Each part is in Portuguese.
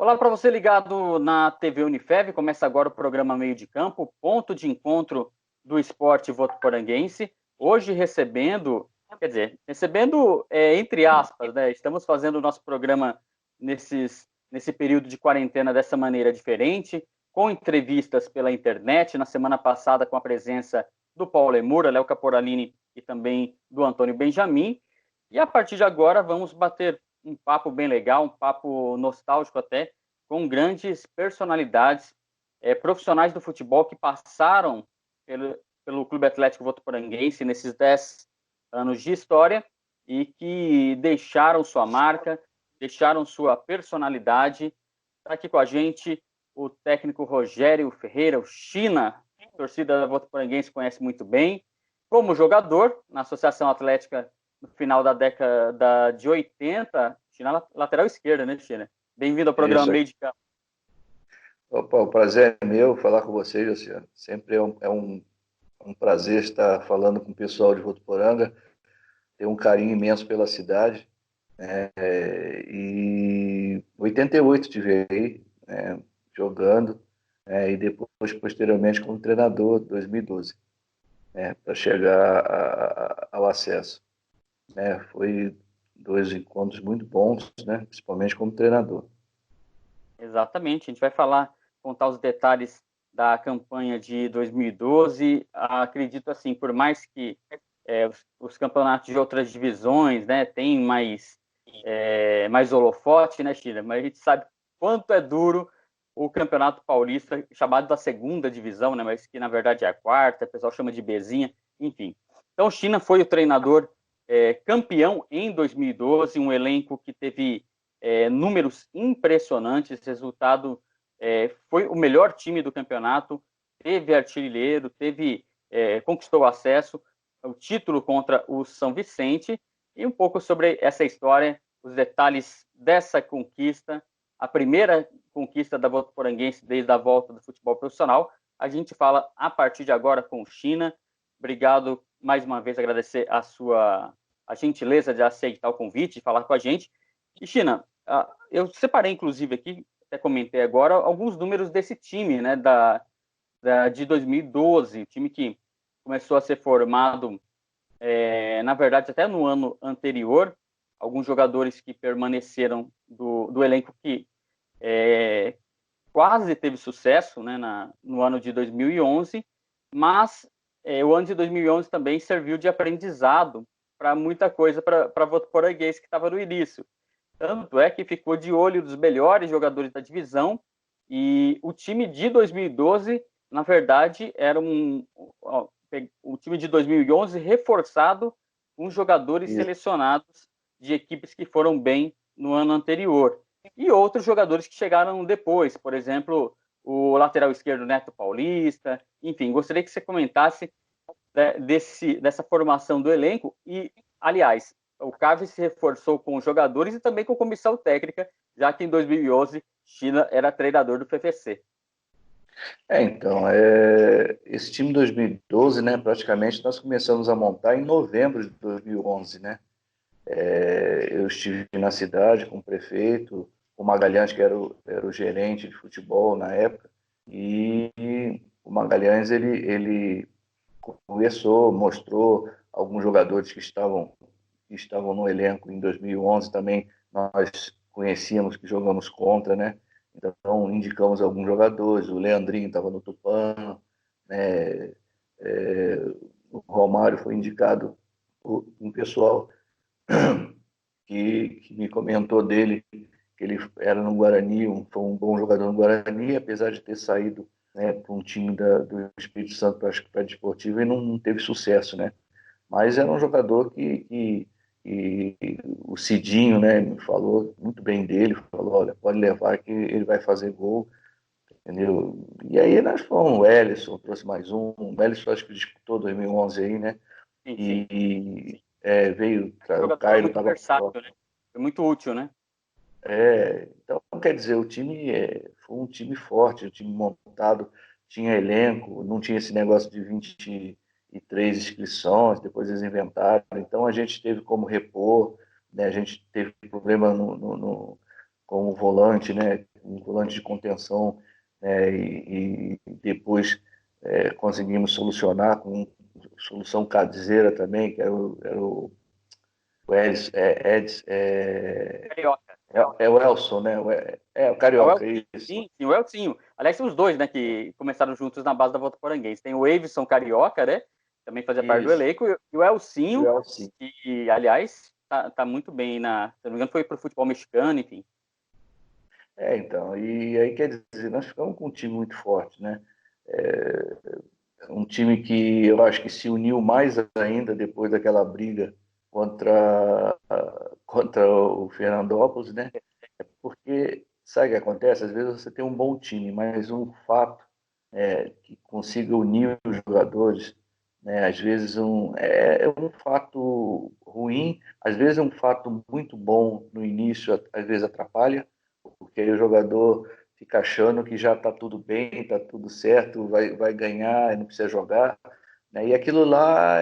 Olá para você ligado na TV Unifev, começa agora o programa Meio de Campo, ponto de encontro do esporte votuporanguense. Hoje recebendo entre aspas, né? Estamos fazendo o nosso programa nesse período de quarentena dessa maneira diferente, com entrevistas pela internet, na semana passada com a presença do Paulo Emura, Léo Caporalini e também do Antônio Benjamin. E a partir de agora vamos bater um papo bem legal, um papo nostálgico até, com grandes personalidades, profissionais do futebol que passaram pelo Clube Atlético Votuporanguense nesses 10 anos de história e que deixaram sua marca, deixaram sua personalidade. Está aqui com a gente o técnico Rogério Ferreira, o China, a torcida votuporanguense conhece muito bem, como jogador na Associação Atlética no final da década de 80, China lateral esquerda, né, China? Bem-vindo ao programa Isso. Meio de Campo. Opa, o prazer é meu falar com vocês, Luciano. Sempre é um prazer estar falando com o pessoal de Votuporanga. Tenho um carinho imenso pela cidade. E 88 tive aí, jogando, e depois, posteriormente, como treinador, 2012, para chegar ao acesso. Foi dois encontros muito bons, principalmente como treinador. Exatamente, a gente vai contar os detalhes da campanha de 2012. Acredito assim, por mais que os campeonatos de outras divisões, né, tem mais holofote, né, China? Mas a gente sabe quanto é duro o Campeonato Paulista, chamado da segunda divisão, né, mas que na verdade é a quarta, o pessoal chama de Bezinha, enfim. Então, China foi o treinador campeão em 2012, um elenco que teve números impressionantes, resultado foi o melhor time do campeonato, teve artilheiro, conquistou acesso, o título contra o São Vicente, e um pouco sobre essa história, os detalhes dessa conquista, a primeira conquista da Votuporanguense desde a volta do futebol profissional. A gente fala a partir de agora com o China. Obrigado mais uma vez, agradecer a gentileza de aceitar o convite, de falar com a gente. E China, eu separei inclusive aqui, até comentei agora, alguns números desse time, né, de 2012, time que começou a ser formado na verdade, até no ano anterior, alguns jogadores que permaneceram do elenco que quase teve sucesso, né, no ano de 2011, mas o ano de 2011 também serviu de aprendizado para muita coisa para Votuporanguense que estava no início. Tanto é que ficou de olho dos melhores jogadores da divisão, e o time de 2012, na verdade, era o time de 2011 reforçado com jogadores Isso. selecionados de equipes que foram bem no ano anterior. E outros jogadores que chegaram depois, por exemplo, o lateral esquerdo Neto Paulista. Enfim, gostaria que você comentasse dessa formação do elenco. E, aliás, o CAV se reforçou com os jogadores e também com a comissão técnica, já que em 2011 China era treinador do PFC. Então, esse time de 2012, praticamente nós começamos a montar em novembro de 2011, né? Eu estive na cidade com o prefeito, o Magalhães, que era o gerente de futebol na época, e o Magalhães, ele conversou, mostrou alguns jogadores que estavam no elenco em 2011 também, nós conhecíamos, que jogamos contra, né? Então, indicamos alguns jogadores, o Leandrinho estava no Tupã, né? O Romário foi indicado por um pessoal que me comentou dele, que ele era no Guarani, foi um bom jogador no Guarani, apesar de ter saído, né, para um time do Espírito Santo para a Desportiva e não teve sucesso, né? Mas era um jogador que o Cidinho, né, me falou muito bem dele, falou, olha, pode levar que ele vai fazer gol, entendeu? E aí nós fomos, o Ellison trouxe mais um, o Ellison acho que disputou 2011 aí, né? Sim, sim. Veio, o Jogador Cairo muito estava versátil, né? Foi muito útil, né? então, quer dizer, o time foi um time forte, um time montado, tinha elenco, não tinha esse negócio de 23 inscrições, depois eles inventaram. Então, a gente teve como repor, né? A gente teve problema como volante, né? Um volante de contenção, né? E depois conseguimos solucionar com solução caseira também, que o Eds, Carioca. é o Elson, né? O É o Carioca, Elcinho, isso. sim, sim, o Elcinho. Aliás, são os dois, né, que começaram juntos na base da Votuporanguense. Tem o Eivson Carioca, né, também fazia parte do Isso. elenco, e o E o Elcinho, Elson. que, aliás, tá muito bem se não me engano, foi pro futebol mexicano, enfim. Então, e aí quer dizer, nós ficamos com um time muito forte, né? É, um time que eu acho que se uniu mais ainda depois daquela briga contra o Fernandópolis, né? É porque, sabe o que acontece? Às vezes você tem um bom time, mas um fato que consiga unir os jogadores, né? Às vezes é um fato ruim, às vezes é um fato muito bom no início, às vezes atrapalha, porque aí o jogador fica achando que já está tudo bem, está tudo certo, vai ganhar, não precisa jogar, né? E aquilo lá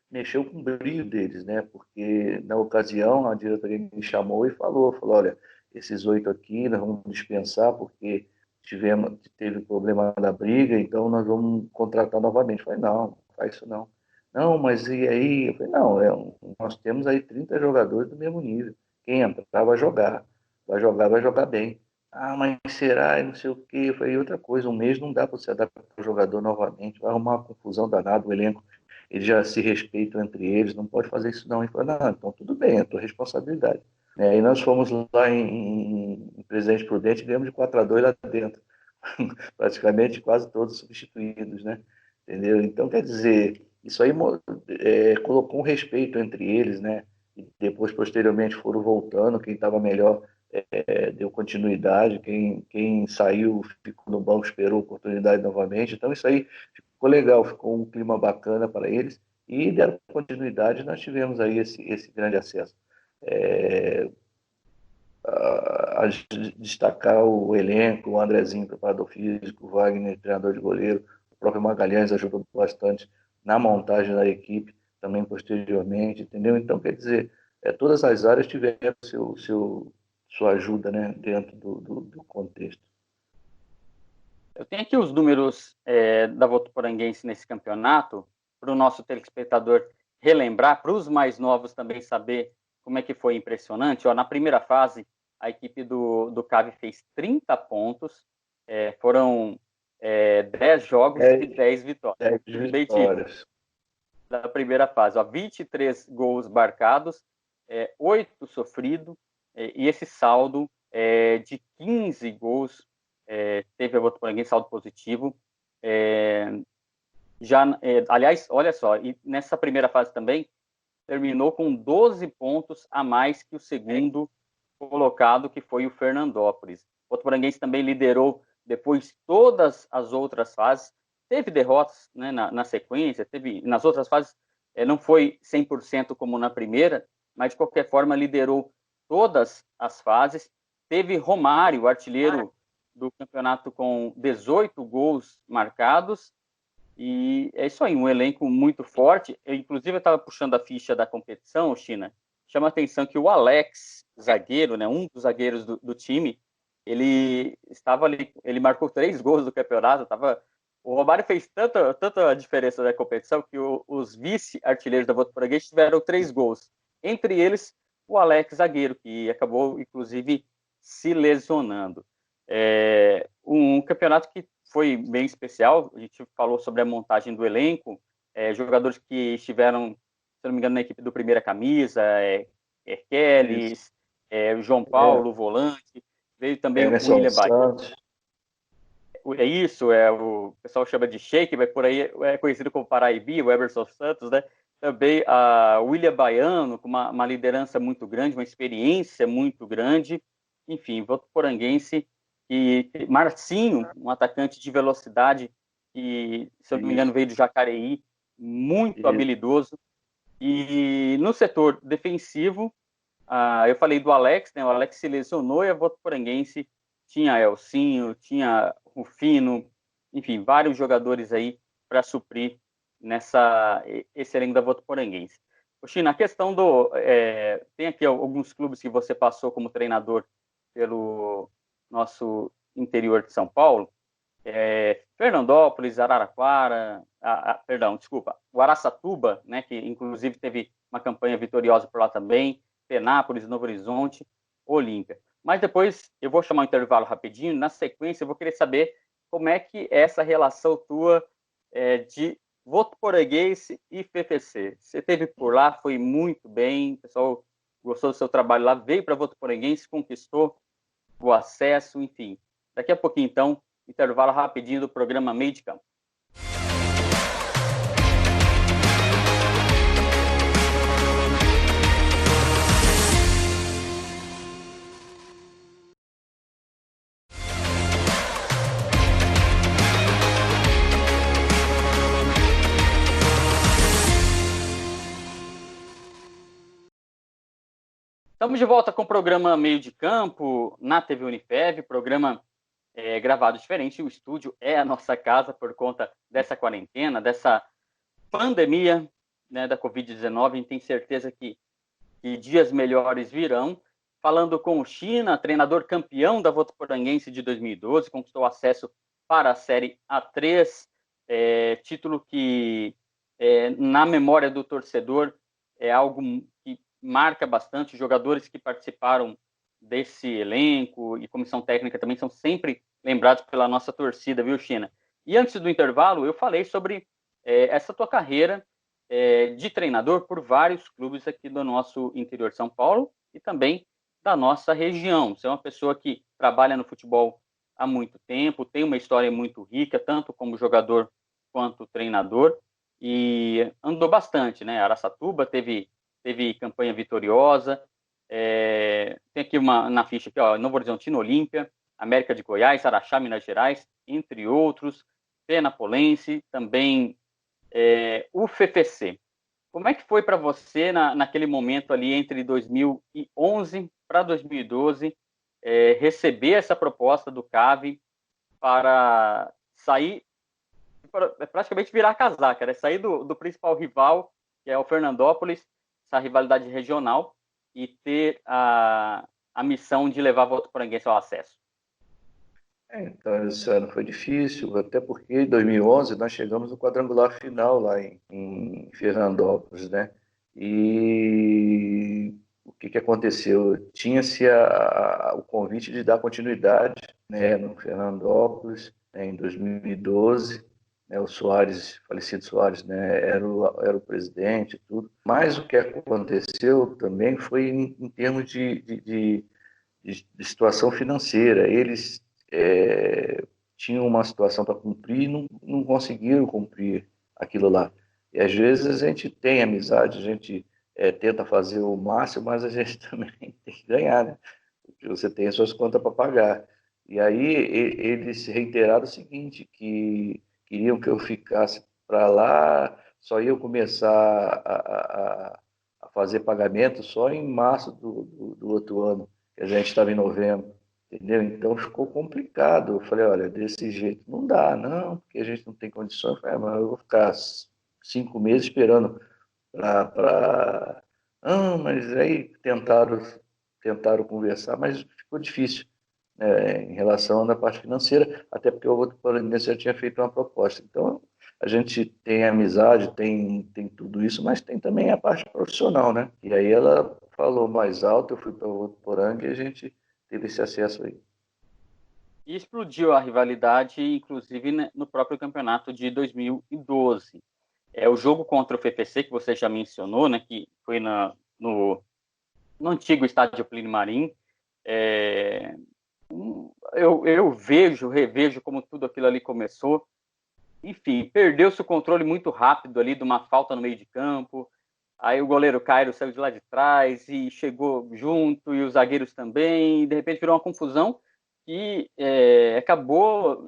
mexeu com o brilho deles, né? Porque na ocasião a diretoria me chamou e falou, olha, esses 8 aqui nós vamos dispensar porque teve problema na briga, então nós vamos contratar novamente. Eu falei, não faz isso não. Não, mas e aí? Eu falei, não, nós temos aí 30 jogadores do mesmo nível. Quem entrar vai jogar bem. Ah, mas será? E não sei o quê. Eu falei, outra coisa, um mês não dá para você adaptar o jogador novamente, vai arrumar uma confusão danada, o elenco, eles já se respeitam entre eles, não pode fazer isso não. E falei, não, então tudo bem, é a tua responsabilidade. E nós fomos lá em Presidente Prudente e ganhamos de 4-2 lá dentro. Praticamente quase todos substituídos, né? Entendeu? Então, quer dizer, isso aí colocou um respeito entre eles, né? E depois, posteriormente, foram voltando, quem estava melhor deu continuidade, quem saiu ficou no banco, esperou a oportunidade novamente. Então, isso aí ficou legal, ficou um clima bacana para eles e deram continuidade. Nós tivemos aí esse grande acesso. É, a destacar o elenco, o Andrezinho, preparador físico, o Wagner, treinador de goleiro, o próprio Magalhães ajudou bastante na montagem da equipe, também posteriormente, entendeu? Então, quer dizer, todas as áreas tiveram sua ajuda, né, dentro do contexto. Eu tenho aqui os números da Votuporanguense nesse campeonato, para o nosso telespectador relembrar, para os mais novos também saber como é que foi impressionante. Ó, na primeira fase, a equipe do CAV fez 30 pontos, foram 10 jogos e 10 vitórias. 10 Leite, vitórias. da primeira fase, ó, 23 gols marcados, 8 sofridos, e esse saldo de 15 gols teve a Votuporanguense saldo positivo. Aliás, olha só, e nessa primeira fase também terminou com 12 pontos a mais que o segundo colocado, que foi o Fernandópolis. O Votuporanguense também liderou depois todas as outras fases. Teve derrotas, né, na sequência, teve nas outras fases, não foi 100% como na primeira, mas de qualquer forma liderou todas as fases. Teve Romário, artilheiro do campeonato, com 18 gols marcados. E é isso aí, um elenco muito forte. Inclusive, eu estava puxando a ficha da competição, China. Chama a atenção que o Alex, zagueiro, né, um dos zagueiros do time, ele estava ali, ele marcou 3 gols do campeonato. O Romário fez tanta diferença na competição que os vice-artilheiros da Votuporanguense tiveram 3 gols. Entre eles, o Alex, zagueiro, que acabou, inclusive, se lesionando. Um campeonato que foi bem especial. A gente falou sobre a montagem do elenco, jogadores que estiveram, se não me engano, na equipe do Primeira Camisa, Kelly, o João Paulo, volante, veio também o Emerson William Bahia. Santos. É isso, o pessoal chama de Shake, mas por aí é conhecido como Paraibi, o Emerson Santos, né? Também a William Baiano, com uma liderança muito grande, uma experiência muito grande. Enfim, Votuporanguense. E Marcinho, um atacante de velocidade, que, se eu não me engano, Isso, veio do Jacareí, muito isso. habilidoso. E no setor defensivo, eu falei do Alex, né? O Alex se lesionou e a Votuporanguense tinha Elcinho, tinha Rufino, enfim, vários jogadores aí para suprir esse elenco da Votuporanguense. China, a questão tem aqui alguns clubes que você passou como treinador pelo nosso interior de São Paulo, Fernandópolis, Araraquara, o Araçatuba, né, que inclusive teve uma campanha vitoriosa por lá também, Penápolis, Novo Horizonte, Olímpia. Mas depois eu vou chamar um intervalo rapidinho, na sequência eu vou querer saber como é que é essa relação tua de Votuporanguense e FFC. Você esteve por lá, foi muito bem, o pessoal gostou do seu trabalho lá, veio para Votuporanguense, conquistou o acesso, enfim. Daqui a pouquinho, então, intervalo rapidinho do programa Meio de Campo. Estamos de volta com o programa Meio de Campo, na TV Unifev, programa gravado diferente. O estúdio é a nossa casa por conta dessa quarentena, dessa pandemia, né, da Covid-19. A gente tem certeza que dias melhores virão. Falando com o China, treinador campeão da Votuporanguense de 2012, conquistou acesso para a Série A3, título que, na memória do torcedor, é algo que marca bastante. Os jogadores que participaram desse elenco e comissão técnica também são sempre lembrados pela nossa torcida, viu, China? E antes do intervalo, eu falei sobre essa tua carreira de treinador por vários clubes aqui do nosso interior de São Paulo e também da nossa região. Você é uma pessoa que trabalha no futebol há muito tempo, tem uma história muito rica, tanto como jogador quanto treinador, e andou bastante, né? Araçatuba teve campanha vitoriosa, tem aqui na ficha aqui, ó, Novo Horizontino, Olímpia, América de Goiás, Araxá, Minas Gerais, entre outros, Penapolense, também o FFC. Como é que foi para você naquele momento ali entre 2011 para 2012 receber essa proposta do CAV para sair, praticamente virar casaca, né? Sair do principal rival, que é o Fernandópolis, essa rivalidade regional, e ter a missão de levar a Votuporanguense ao acesso? Então, esse ano foi difícil, até porque em 2011 nós chegamos no quadrangular final lá em Fernandópolis, né? E o que aconteceu? Tinha-se o convite de dar continuidade, né, no Fernandópolis, né, em 2012, né, o Soares, falecido Soares, né, era o presidente e tudo. Mas o que aconteceu também foi em termos de situação financeira. Eles tinham uma situação para cumprir e não conseguiram cumprir aquilo lá. E às vezes a gente tem amizade, a gente tenta fazer o máximo, mas a gente também tem que ganhar, né? Porque você tem as suas contas para pagar. E aí eles reiteraram o seguinte, que queriam que eu ficasse para lá, só ia começar a fazer pagamento só em março do outro ano, que a gente estava em novembro. Entendeu? Então ficou complicado. Eu falei, olha, desse jeito não dá, não, porque a gente não tem condições. Eu falei, mas eu vou ficar 5 meses esperando para. Não, mas aí tentaram conversar, mas ficou difícil, né, em relação à parte financeira, até porque o outro planejamento já tinha feito uma proposta. Então, a gente tem amizade, tem tudo isso, mas tem também a parte profissional, né? E aí ela falou mais alto, eu fui para o Votuporanga e a gente teve esse acesso aí. E explodiu a rivalidade, inclusive, né, no próprio campeonato de 2012. O jogo contra o FPC, que você já mencionou, né, que foi no antigo estádio Plínio Marim. Eu revejo como tudo aquilo ali começou. Enfim, perdeu-se o controle muito rápido ali de uma falta no meio de campo. Aí o goleiro Cairo saiu de lá de trás e chegou junto, e os zagueiros também. E de repente virou uma confusão que acabou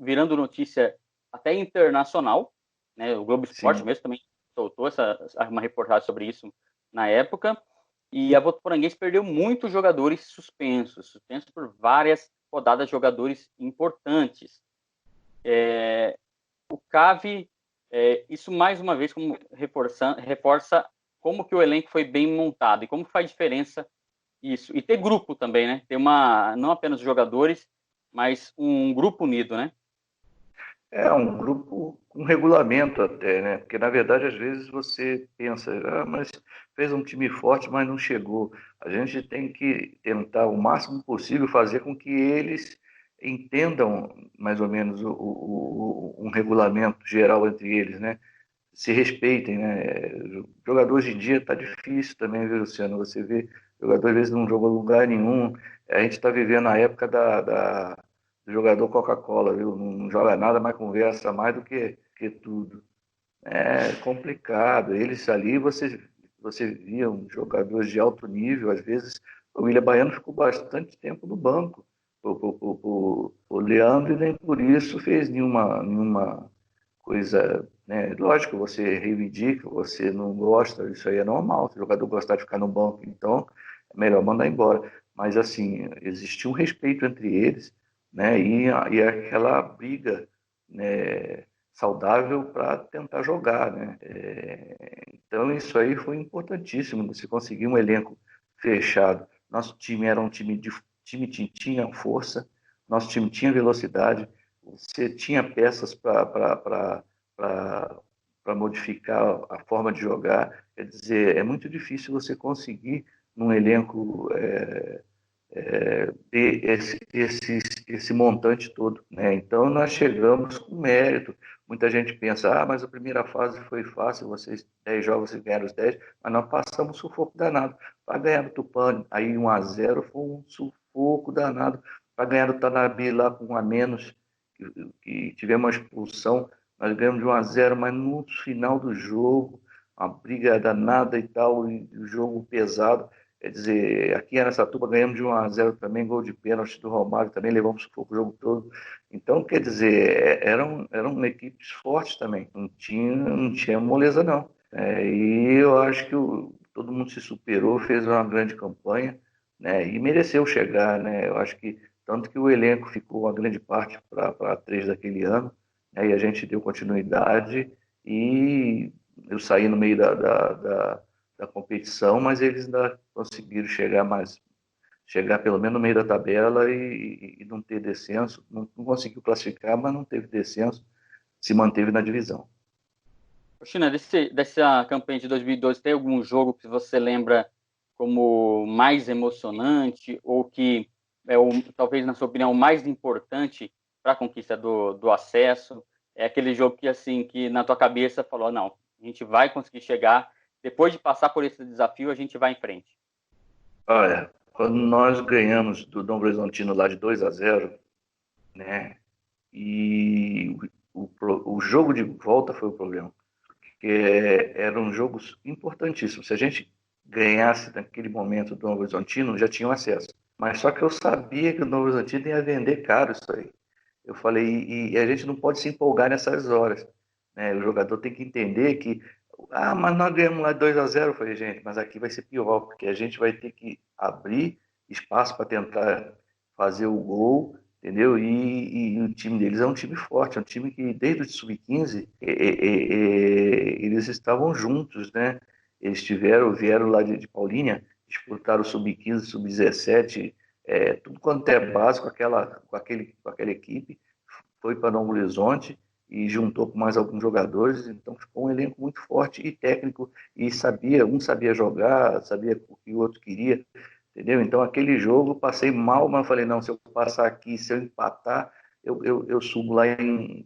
virando notícia até internacional, né? O Globo Esporte mesmo também soltou uma reportagem sobre isso na época. E a Votuporanguense perdeu muitos jogadores suspensos por várias rodadas, jogadores importantes. O CAV, isso mais uma vez reforça como que o elenco foi bem montado e como faz diferença Isso. E ter grupo também, né? Ter não apenas jogadores, mas um grupo unido, né? É um grupo com regulamento até, né? Porque na verdade às vezes você pensa, mas fez um time forte, mas não chegou. A gente tem que tentar o máximo possível fazer com que eles entendam mais ou menos um regulamento geral entre eles, né? Se respeitem, né? Jogador hoje em dia está difícil também, viu, Luciano? Você vê jogador às vezes não jogou em lugar nenhum. A gente está vivendo a época do jogador Coca-Cola, viu? Não joga nada, mas conversa mais do que tudo. É complicado. Eles ali, você via um jogadores de alto nível, às vezes o William Baiano ficou bastante tempo no banco. O Leandro nem por isso fez nenhuma coisa, né? Lógico, você reivindica, você não gosta, isso aí é normal, se o jogador gostar de ficar no banco, então é melhor mandar embora. Mas, assim, existia um respeito entre eles, né? E aquela briga, né, saudável para tentar jogar, né? Então, isso aí foi importantíssimo, você conseguir um elenco fechado. Nosso time era um time tinha força, nosso time tinha velocidade, você tinha peças para modificar a forma de jogar. Quer dizer, é muito difícil você conseguir num elenco ter esse montante todo, né? Então nós chegamos com mérito. Muita gente pensa, mas a primeira fase foi fácil, vocês 10 jogos vocês ganharam os 10, mas nós passamos sufoco danado. Para ganhar do Tupã aí 1-0 foi um sufoco danado. Para ganhar do Tanabe lá com 1 a menos, que tivemos uma expulsão, nós ganhamos de 1-0, mas no final do jogo, uma briga danada e tal, e o jogo pesado. Quer dizer, aqui em Araçatuba ganhamos de 1-0 também, gol de pênalti do Romário, também levamos sufoco o jogo todo. Então, quer dizer, eram equipes fortes também, não tinha moleza não. E eu acho que todo mundo se superou, fez uma grande campanha, né, e mereceu chegar, né? Eu acho que tanto que o elenco ficou a grande parte para três daquele ano, né, e a gente deu continuidade e eu saí no meio da competição, mas eles ainda conseguiram chegar pelo menos no meio da tabela e não ter descenso, não conseguiu classificar, mas não teve descenso, se manteve na divisão. China, dessa campanha de 2012, tem algum jogo que você lembra como mais emocionante ou que é talvez, na sua opinião, o mais importante para a conquista do acesso? É aquele jogo que, assim, que na tua cabeça falou, não, a gente vai conseguir chegar, depois de passar por esse desafio, a gente vai em frente. Olha, quando nós ganhamos do Dom Horizontino lá de 2-0, né, e o jogo de volta foi o problema, porque eram jogos importantíssimos. Se a gente ganhasse naquele momento do Novo Horizontino, já tinha acesso. Mas só que eu sabia que o Novo Horizontino ia vender caro isso aí. Eu falei, e a gente não pode se empolgar nessas horas, né? O jogador tem que entender que, mas nós ganhamos lá 2-0. Eu falei, gente, mas aqui vai ser pior, porque a gente vai ter que abrir espaço para tentar fazer o gol, entendeu? E o time deles é um time forte, é um time que desde o sub-15 eles estavam juntos, né? Vieram lá de Paulínia, disputaram o sub-15, sub-17, tudo quanto é básico, com aquela equipe, foi para Novo Horizonte e juntou com mais alguns jogadores, então ficou um elenco muito forte e técnico, e um sabia jogar, sabia o que o outro queria, entendeu? Então aquele jogo eu passei mal, mas falei, não, se eu passar aqui, se eu empatar, eu subo lá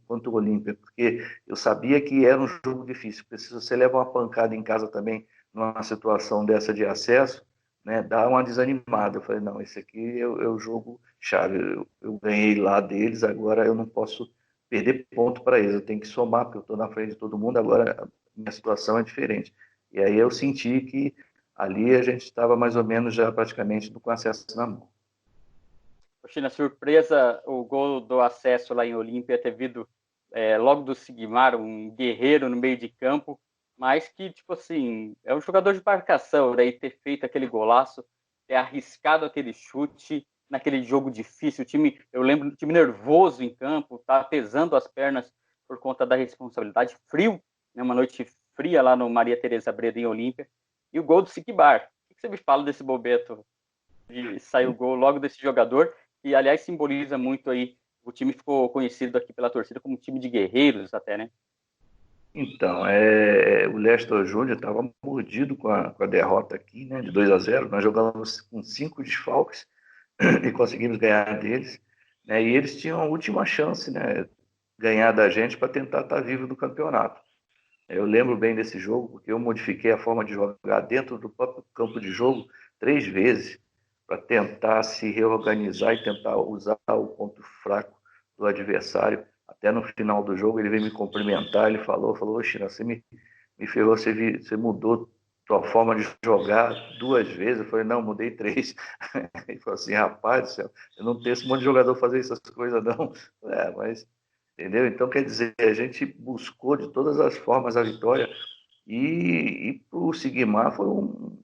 contra o Olímpia, porque eu sabia que era um jogo difícil, porque se você leva uma pancada em casa também, numa situação dessa de acesso, né, dá uma desanimada. Eu falei, não, esse aqui é o jogo chave. Eu ganhei lá deles, agora eu não posso perder ponto para eles. Eu tenho que somar, porque eu estou na frente de todo mundo, agora a minha situação é diferente. E aí eu senti que ali a gente estava mais ou menos já praticamente com acesso na mão. China, surpresa, o gol do acesso lá em Olímpia ter vindo logo do Sigmar, um guerreiro no meio de campo, mas que, tipo assim, é um jogador de marcação, daí ter feito aquele golaço, ter arriscado aquele chute naquele jogo difícil, eu lembro do time nervoso em campo, tá pesando as pernas por conta da responsabilidade, frio, né, uma noite fria lá no Maria Tereza Breda em Olímpia, e o gol do Sigmar. O que você me fala desse Bobeto? E saiu o gol logo desse jogador, e aliás simboliza muito aí, o time ficou conhecido aqui pela torcida como um time de guerreiros até, né? Então, o Lester Júnior estava mordido com a derrota aqui, né, de 2-0. Nós jogamos com 5 desfalques e conseguimos ganhar deles, né, e eles tinham a última chance, né, ganhar da gente para tentar estar vivo no campeonato. Eu lembro bem desse jogo porque eu modifiquei a forma de jogar dentro do próprio campo de jogo 3 vezes para tentar se reorganizar e tentar usar o ponto fraco do adversário. Até no final do jogo ele veio me cumprimentar, ele falou, China, me ferrou, você mudou tua forma de jogar 2 vezes. Eu falei, não, mudei 3. Ele falou assim, rapaz do céu, eu não tenho esse monte de jogador fazer essas coisas não. Mas entendeu? Então, quer dizer, a gente buscou de todas as formas a vitória e para o Sigmar foi um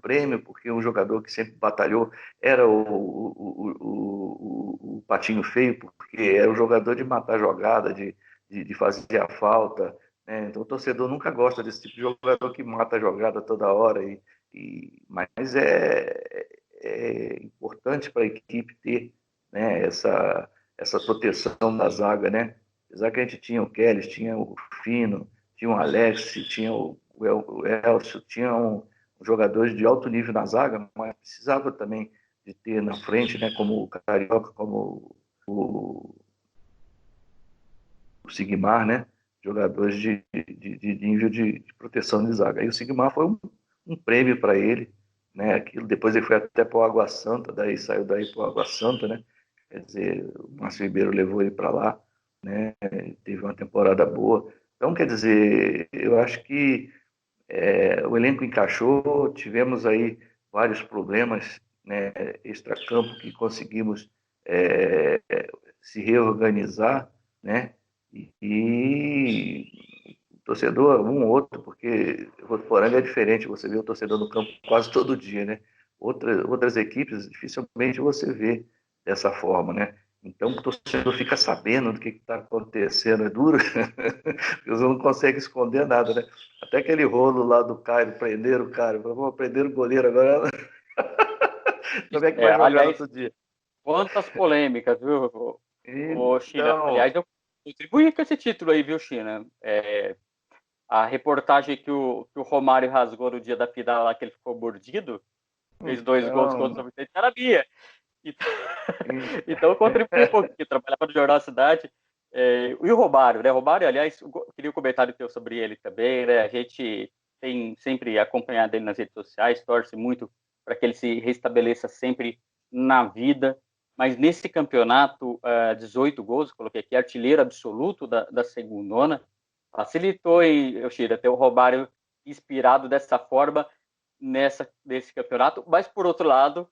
prêmio, porque um jogador que sempre batalhou era o Patinho Feio, porque era um jogador de matar jogada, de fazer a falta, né? Então, o torcedor nunca gosta desse tipo de jogador que mata a jogada toda hora, mas é importante para a equipe ter, né, essa proteção da zaga, né? Apesar que a gente tinha o Kelly, tinha o Fino, tinha o Alex, tinha o Elcio, tinha jogadores de alto nível na zaga, mas precisava também de ter na frente, né, como o Carioca, como o Sigmar, né, jogadores de nível de proteção de zaga. E o Sigmar foi um prêmio para ele, né, aquilo. Depois ele foi até para o Água Santa, daí saiu daí para o Água Santa, né, quer dizer, o Márcio Ribeiro levou ele para lá, né, teve uma temporada boa. Então, quer dizer, eu acho que o elenco encaixou, tivemos aí vários problemas, né, extracampo que conseguimos é, se reorganizar, né, e o torcedor, um ou outro, porque o Votuporanga é diferente, você vê o torcedor no campo quase todo dia, né? Outras equipes, dificilmente você vê dessa forma, né? Então o torcedor fica sabendo do que está acontecendo, é duro, porque você não consegue esconder nada, né? Até aquele rolo lá do Caio, prenderam o cara, vamos prender o goleiro agora, como é que vai jogar no Aliás, outro dia? quantas polêmicas, viu, China? Então, Aliás, eu contribuí com esse título aí, viu, China? A reportagem que o Romário rasgou no dia da final lá, que ele ficou mordido, fez 2 gols contra o então, Vicente, era minha. Então, então eu contribuí um pouquinho, trabalhava no Jornal Cidade. E o Romário, né? Romário, aliás, eu queria um comentário teu sobre ele também, né? A gente tem sempre acompanhado ele nas redes sociais, torce muito para que ele se restabeleça sempre na vida. Mas nesse campeonato, 18 gols, coloquei aqui, artilheiro absoluto da segundona, facilitou, hein, Yoshida, ter o Romário inspirado dessa forma nesse campeonato. Mas, por outro lado,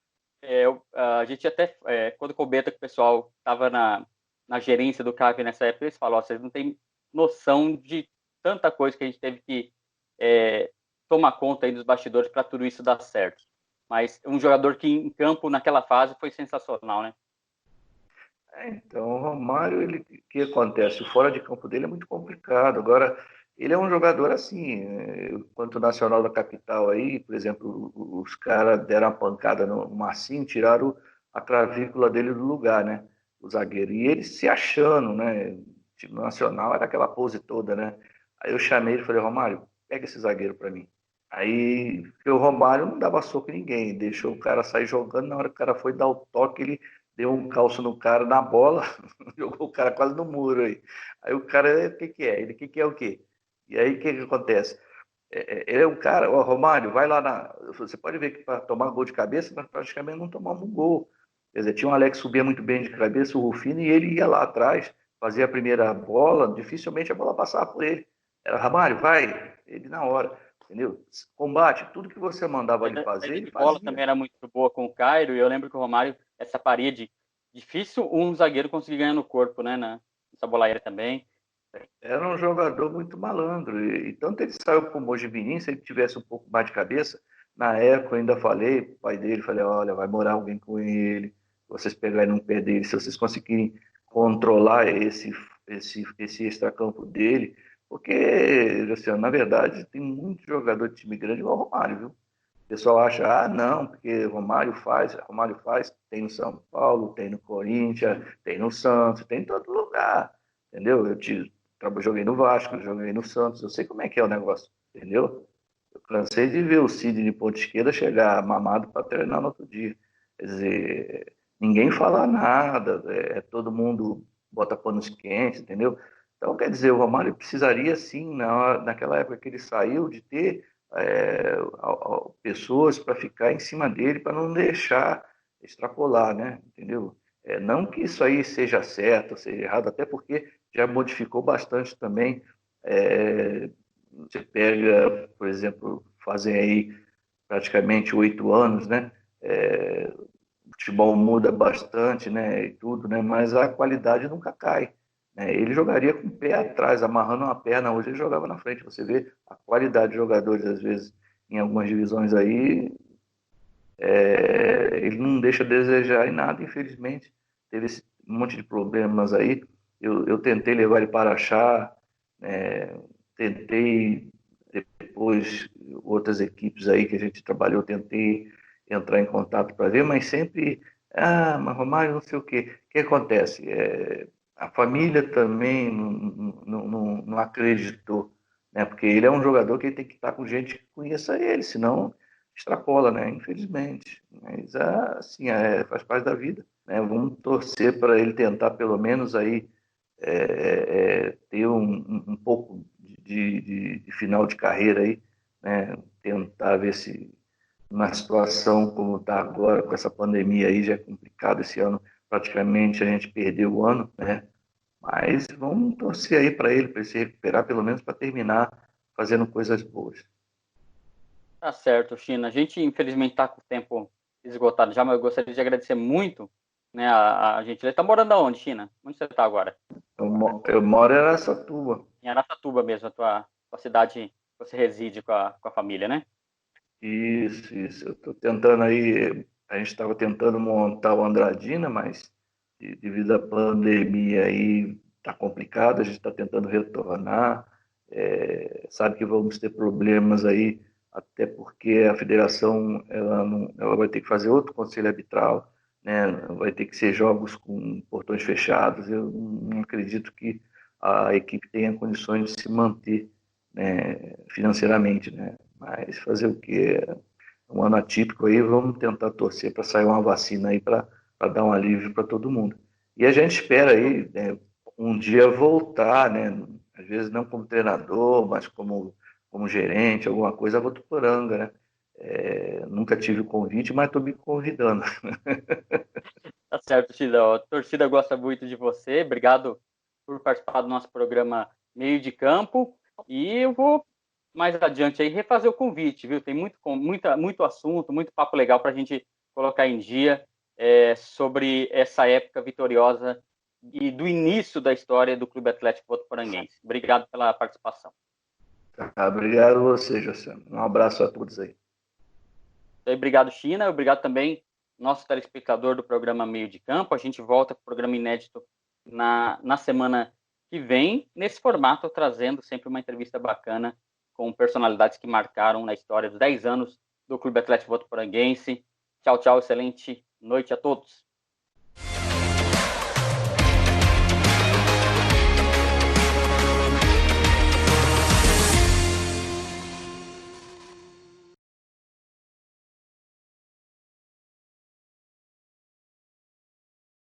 a gente até, quando comenta que o pessoal estava na gerência do CAV nessa época, eles falam, vocês não têm noção de tanta coisa que a gente teve que tomar conta aí dos bastidores para tudo isso dar certo. Mas um jogador que em campo, naquela fase, foi sensacional, né? então, o Romário, o que acontece? O fora de campo dele é muito complicado. Agora, ele é um jogador assim, quanto nacional da capital aí, por exemplo, os caras deram a pancada no Marcinho, tiraram a clavícula dele do lugar, né? O zagueiro. E ele se achando, né? O time nacional era aquela pose toda, né? Aí eu chamei ele e falei, Romário, pega esse zagueiro para mim. Aí, porque o Romário não dava soco em ninguém, deixou o cara sair jogando, na hora que o cara foi dar o toque, ele deu um calço no cara na bola, jogou o cara quase no muro aí. Aí o cara, o que que é? Ele, o que que é o quê? E aí o que que acontece? Ele é um cara, ó, Romário, vai lá na. Você pode ver que para tomar gol de cabeça, nós praticamente não tomamos um gol. Quer dizer, tinha um Alex que subia muito bem de cabeça, o Rufino, e ele ia lá atrás, fazia a primeira bola, dificilmente a bola passava por ele. Era, Romário, vai, ele na hora, entendeu? Combate, tudo que você mandava ele A fazer, saída ele de bola fazia. também era muito boa com o Cairo, e eu lembro que o Romário, essa parede, difícil um zagueiro conseguir ganhar no corpo, né? Nessa bola aérea também. Era um jogador muito malandro. E tanto ele saiu para o Mojimirim, se ele tivesse um pouco mais de cabeça, na época eu ainda falei pro pai dele, falei, olha, vai morar alguém com ele, vocês pegarem no pé dele, se vocês conseguirem controlar esse extracampo dele, porque, Luciano, na verdade, tem muito jogador de time grande igual o Romário, viu? pessoal acha, não, porque Romário faz, tem no São Paulo, tem no Corinthians, tem no Santos, tem em todo lugar, entendeu? Joguei no Vasco, joguei no Santos, eu sei como é que é o negócio, entendeu? Eu cansei de ver o Cid de ponta esquerda chegar mamado para treinar no outro dia. Quer dizer, ninguém fala nada, todo mundo bota panos quentes, entendeu? Então, quer dizer, o Romário precisaria, sim, naquela época que ele saiu, de ter pessoas para ficar em cima dele, para não deixar extrapolar, né? Entendeu? Não que isso aí seja certo ou seja errado, até porque já modificou bastante também. Você pega, por exemplo, fazem aí praticamente 8 anos, né? O futebol muda bastante, né? E tudo, né? Mas a qualidade nunca cai. Né? Ele jogaria com o pé atrás, amarrando uma perna. Hoje ele jogava na frente. Você vê a qualidade de jogadores, às vezes, em algumas divisões aí, ele não deixa a desejar em nada, infelizmente. Teve um monte de problemas aí. Eu tentei levar ele para achar, tentei depois outras equipes aí que a gente trabalhou, tentei entrar em contato para ver, mas sempre, mas Romário não sei o quê. O que acontece? A família também não acreditou, né? Porque ele é um jogador que tem que estar com gente que conheça ele, senão extrapola, né? Infelizmente. Mas assim, faz parte da vida, né? Vamos torcer para ele tentar pelo menos aí ter um pouco de final de carreira aí, né? Tentar ver se na situação como está agora, com essa pandemia aí, já é complicado esse ano, praticamente a gente perdeu o ano, né? Mas vamos torcer aí para ele se recuperar, pelo menos para terminar fazendo coisas boas. Tá certo, China. A gente, infelizmente, está com o tempo esgotado já, mas eu gostaria de agradecer muito, né, a gentileza. Está morando aonde, China? Onde você está agora? Eu moro em Araçatuba. Em Araçatuba mesmo, a tua cidade que você reside com a família, né? Isso. Eu estou tentando aí, a gente estava tentando montar o Andradina, mas devido à pandemia aí está complicado, a gente está tentando retornar. Sabe que vamos ter problemas aí, até porque a federação ela vai ter que fazer outro conselho arbitral, né? Vai ter que ser jogos com portões fechados. Eu não acredito que a equipe tenha condições de se manter, né, financeiramente, né? Mas fazer o quê? Um ano atípico aí, vamos tentar torcer para sair uma vacina aí para dar um alívio para todo mundo. E a gente espera aí, né, um dia voltar, né? Às vezes não como treinador, mas como gerente, alguma coisa, a Votuporanga, né? Nunca tive o convite, mas estou me convidando. Tá certo, China. A torcida gosta muito de você. Obrigado por participar do nosso programa Meio de Campo. E eu vou mais adiante aí refazer o convite, viu? Tem muito assunto, muito papo legal para a gente colocar em dia sobre essa época vitoriosa e do início da história do Clube Atlético Votuporanguense. Obrigado pela participação. Obrigado a você, José. Um abraço a todos aí. Obrigado, China. Obrigado também, nosso telespectador do programa Meio de Campo. A gente volta com o programa inédito na semana que vem, nesse formato, trazendo sempre uma entrevista bacana com personalidades que marcaram na história dos 10 anos do Clube Atlético Votuporanguense. Tchau, excelente noite a todos.